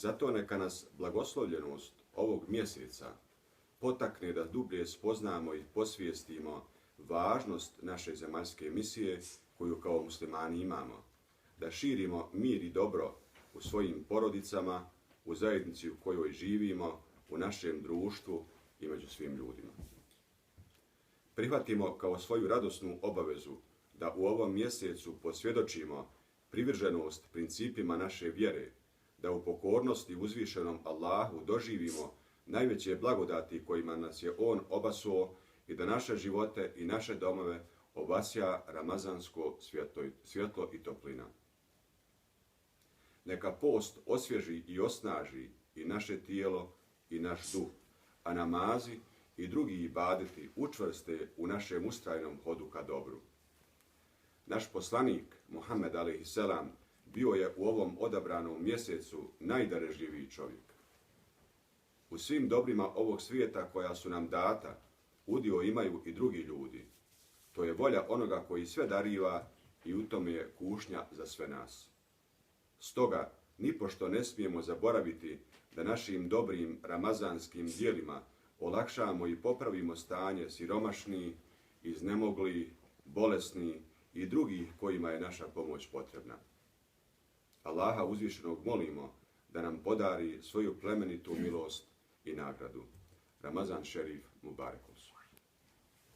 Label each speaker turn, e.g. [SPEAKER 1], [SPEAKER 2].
[SPEAKER 1] Zato neka nas blagoslovljenost ovog mjeseca potakne da dublje spoznamo i posvijestimo važnost naše zemaljske misije koju kao muslimani imamo, da širimo mir i dobro u svojim porodicama, u zajednici u kojoj živimo, u našem društvu i među svim ljudima. Prihvatimo kao svoju radosnu obavezu da u ovom mjesecu posvjedočimo privrženost principima naše vjere, da u pokornosti uzvišenom Allahu doživimo najveće blagodati kojima nas je On obasuo i da naše živote i naše domove obasja ramazansko svjetlo i toplina. Neka post osvježi i osnaži i naše tijelo i naš duh, a namazi i drugi ibadeti učvrste u našem ustrajnom hodu ka dobru. Naš poslanik, Muhammed a.s. bio je u ovom odabranom mjesecu najdarežljiviji čovjek. U svim dobrima ovog svijeta koja su nam data, udio imaju i drugi ljudi. To je volja onoga koji sve dariva i u tome je kušnja za sve nas. Stoga, nipošto ne smijemo zaboraviti da našim dobrim ramazanskim djelima olakšamo i popravimo stanje siromašnih, iznemogli, bolesni i drugih kojima je naša pomoć potrebna. Allaha uzvišenog molimo da nam podari svoju plemenitu milost i nagradu. Ramazan šerif Mubarekus.